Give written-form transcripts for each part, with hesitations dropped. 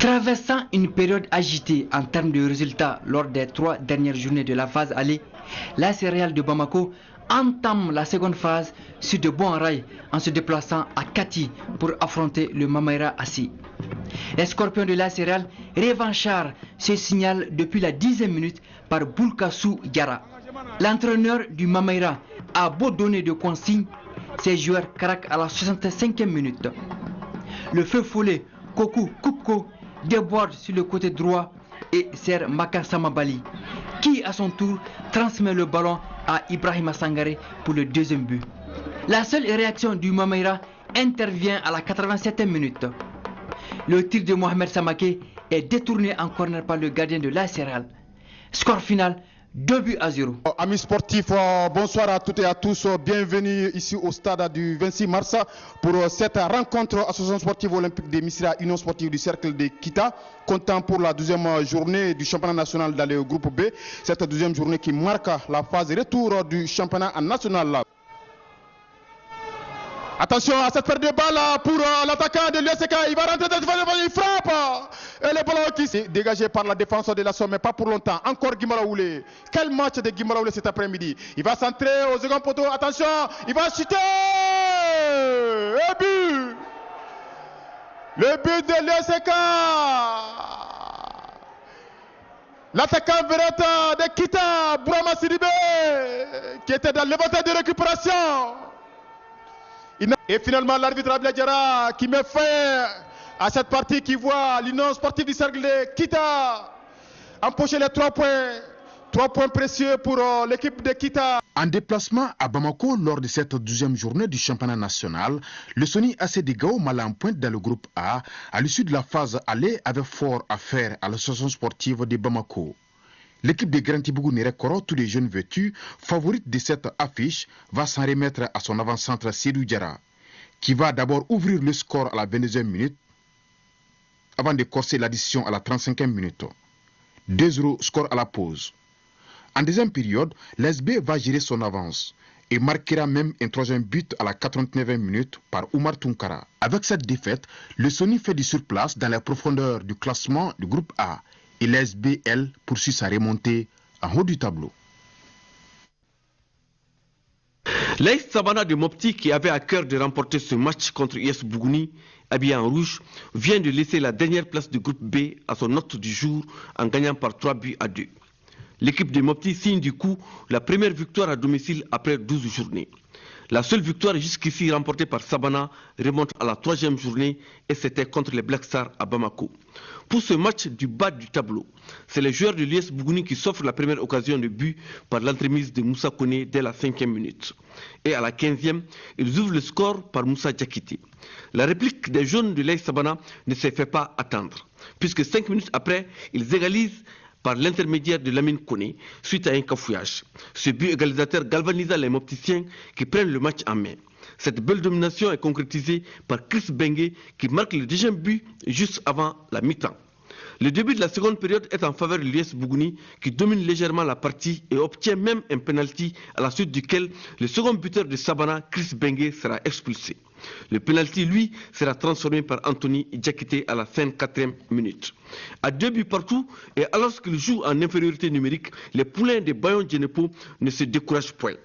Traversant une période agitée en termes de résultats lors des 3 dernières journées de la phase aller, l'AS Real de Bamako entame la seconde phase sur de bons rails en se déplaçant à Kati pour affronter le Mamaïra Assi. Les Scorpions de l'AS Real revanchards se signalent depuis la 10e minute par Boulkassou Diarra. L'entraîneur du Mamaïra a beau donner de consignes, ses joueurs craquent à la 65e minute. Le feu follet Koku Koupko déborde sur le côté droit et sert Maka Samabali, qui à son tour transmet le ballon à Ibrahima Sangare pour le deuxième but. La seule réaction du Mamaïra intervient à la 87e minute. Le tir de Mohamed Samake est détourné en corner par le gardien de l'AS Real. Score final 2-0. Amis sportifs, bonsoir à toutes et à tous. Bienvenue ici au stade du 26 mars pour cette rencontre Association sportive olympique de Missira, Union sportive du cercle de Kita, comptant pour la 12e journée du championnat national dans le groupe B. Cette 12e journée qui marque la phase retour du championnat national. Attention à cette perte de balle pour l'attaquant de l'USK. Il va rentrer dans le défense, il frappe. Et le ballon qui est dégagé par la défense de la Somme, mais pas pour longtemps. Encore Guimaraoulé. Quel match de Guimaraoulé cet après-midi. Il va centrer au second poteau. Attention, il va chuter. Le but. Le but de l'USK. L'attaquant Verata de Kita, Bourama Sidibé, qui était dans l'éventail de récupération. Et finalement, l'arbitre Abladjara qui met fin à cette partie qui voit l'Union sportive du cercle de Kita empocher les 3 points. 3 points précieux pour l'équipe de Kita. En déplacement à Bamako lors de cette 12e journée du championnat national, le Sony AC de Gao mal en pointe dans le groupe A, à l'issue de la phase aller, avait fort à faire à l'association sportive de Bamako. L'équipe de Grand Tibougou Nere-Koro, tous les jeunes vêtus, favorite de cette affiche, va s'en remettre à son avant-centre Sidou Diarra, qui va d'abord ouvrir le score à la 22e minute, avant de corser l'addition à la 35e minute. 2-0 score à la pause. En deuxième période, l'SB va gérer son avance et marquera même un 3e but à la 89e minute par Oumar Tunkara. Avec cette défaite, le Sony fait du surplace dans la profondeur du classement du groupe A et l'SBL poursuit sa remontée en haut du tableau. L'AS Sabana de Mopti, qui avait à cœur de remporter ce match contre US Bougouni, habillé en rouge, vient de laisser la dernière place du groupe B à son hôte du jour en gagnant par 3-2. L'équipe de Mopti signe du coup la première victoire à domicile après 12 journées. La seule victoire jusqu'ici remportée par Sabana remonte à la 3e journée et c'était contre les Black Stars à Bamako. Pour ce match du bas du tableau, c'est les joueurs de l'US Bougouni qui s'offrent la première occasion de but par l'entremise de Moussa Kone dès la 5e minute. Et à la 15e, ils ouvrent le score par Moussa Diakité. La réplique des jaunes de l'AS Sabana ne s'est fait pas attendre, puisque 5 minutes après, ils égalisent par l'intermédiaire de Lamine Kone suite à un cafouillage. Ce but égalisateur galvanisa les Mopticiens qui prennent le match en main. Cette belle domination est concrétisée par Chris Bengue qui marque le 2e but juste avant la mi-temps. Le début de la seconde période est en faveur de l'US Bougouni qui domine légèrement la partie et obtient même un penalty à la suite duquel le second buteur de Sabana, Chris Bengue, sera expulsé. Le penalty, lui, sera transformé par Anthony Diakité à la 54e minute. À 2 buts partout, et alors qu'il joue en infériorité numérique, les poulains de Bayon Djenepo ne se découragent point.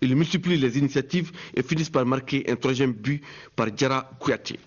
Ils multiplient les initiatives et finissent par marquer un 3e but par Diarra Kouyaté.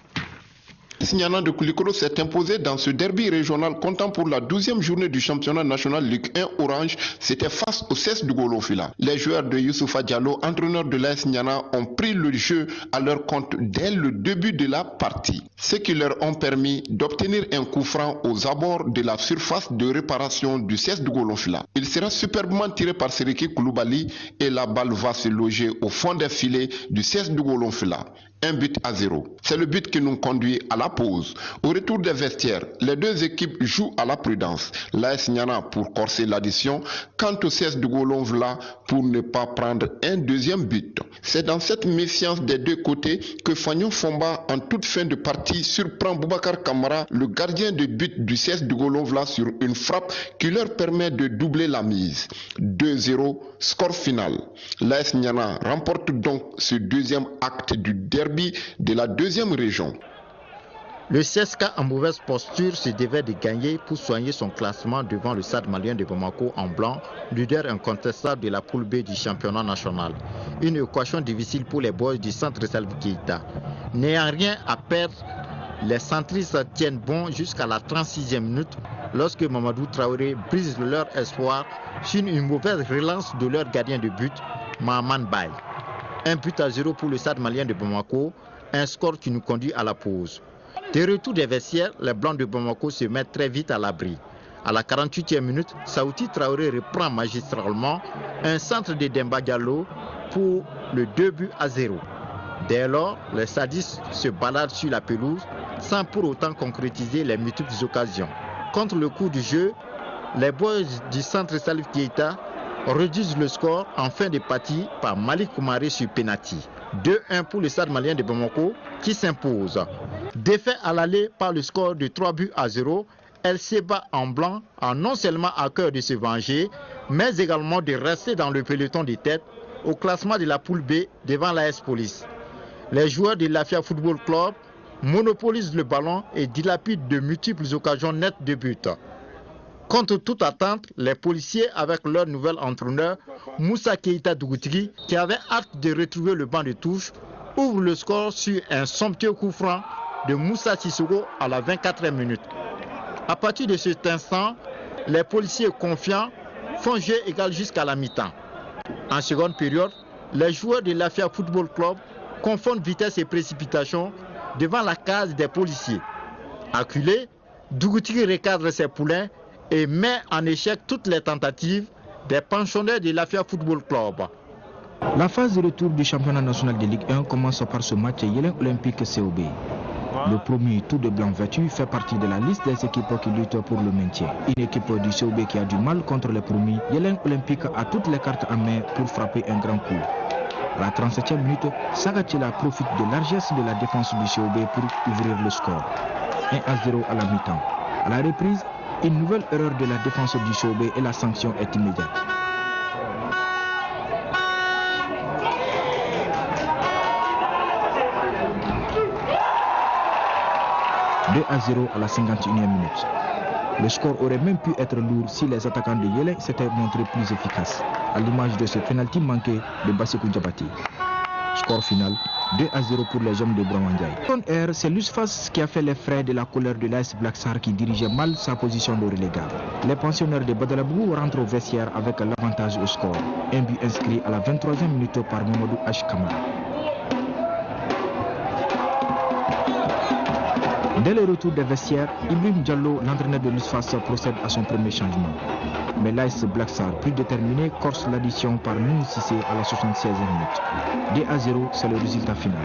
Signana de Koulikoro s'est imposé dans ce derby régional comptant pour la 12e journée du championnat national Ligue 1 Orange. C'était face au CES du Golofila. Les joueurs de Youssoufa Diallo, entraîneur de l'AS Signana, ont pris le jeu à leur compte dès le début de la partie, ce qui leur ont permis d'obtenir un coup franc aux abords de la surface de réparation du CES du Golofila. Il sera superbement tiré par Seriki Kouloubali et la balle va se loger au fond des filets du CES du Golofila. 1-0. C'est le but qui nous conduit à la pause. Au retour des vestiaires, les deux équipes jouent à la prudence. L'AS Niana pour corser l'addition, quant au CS de Golonvla pour ne pas prendre un 2e but. C'est dans cette méfiance des deux côtés que Fagnon Fomba, en toute fin de partie, surprend Boubacar Kamara, le gardien de but du CS de Golonvla, sur une frappe qui leur permet de doubler la mise. 2-0, score final. L'AS Niana remporte donc ce 2e acte du derby de la 2e région. Le CSK en mauvaise posture se devait de gagner pour soigner son classement devant le Stade malien de Bamako en blanc, leader incontestable de la poule B du championnat national. Une équation difficile pour les boys du centre Salif Keita. N'ayant rien à perdre, les centristes tiennent bon jusqu'à la 36e minute lorsque Mamadou Traoré brise leur espoir sur une mauvaise relance de leur gardien de but, Mahaman Baye. 1-0 pour le Stade malien de Bamako, un score qui nous conduit à la pause. De retour des vestiaires, les Blancs de Bamako se mettent très vite à l'abri. À la 48e minute, Saouti Traoré reprend magistralement un centre de Demba Diallo pour le 2-0. Dès lors, les sadistes se baladent sur la pelouse sans pour autant concrétiser les multiples occasions. Contre le coup du jeu, les boys du centre Salif Keita réduisent le score en fin de partie par Malik Koumaré sur penalty. 2-1 pour le Stade malien de Bamako qui s'impose. Défait à l'aller par le score de 3-0, elle se bat en blanc a non seulement à cœur de se venger, mais également de rester dans le peloton de tête au classement de la poule B devant l'AS Police. Les joueurs de l'Afia Football Club monopolisent le ballon et dilapident de multiples occasions nettes de but. Contre toute attente, les policiers, avec leur nouvel entraîneur, Moussa Keita Dougoutri, qui avait hâte de retrouver le banc de touche, ouvrent le score sur un somptueux coup franc de Moussa Sissoko à la 24e minute. À partir de cet instant, les policiers confiants font jeu égal jusqu'à la mi-temps. En seconde période, les joueurs de l'Afia Football Club confondent vitesse et précipitation devant la case des policiers. Acculé, Dougoutri recadre ses poulains et met en échec toutes les tentatives des pensionnaires de l'Afia Football Club. La phase de retour du championnat national de Ligue 1 commence par ce match Yélin Olympique COB. Le premier tout de blanc vêtu fait partie de la liste des équipes qui luttent pour le maintien. Une équipe du COB qui a du mal contre les premiers, Yélin Olympique a toutes les cartes en main pour frapper un grand coup. À la 37e minute, Sagatila profite de largesse de la défense du COB pour ouvrir le score. 1-0 à la mi-temps. À la reprise, une nouvelle erreur de la défense du COB et la sanction est immédiate. « 2-0 à la 51e minute. Le score aurait même pu être lourd si les attaquants de Yélin s'étaient montrés plus efficaces, à l'image de ce penalty manqué de Bassikou Diabaté. Score final, 2-0 pour les hommes de Brawandiaï. C'est l'USFAS qui a fait les frais de la colère de l'AS Blacksar qui dirigeait mal sa position de relégable. Les pensionnaires de Badalabou rentrent au vestiaire avec l'avantage au score. Un but inscrit à la 23e minute par Mamadou H. Kamara. Dès le retour des vestiaires, Ibrahim Diallo, l'entraîneur de l'USFAS, procède à son premier changement. Mais l'AS Blacksar, plus déterminé, corse l'addition par Mounou Cissé à la 76e minute. 2-0, c'est le résultat final.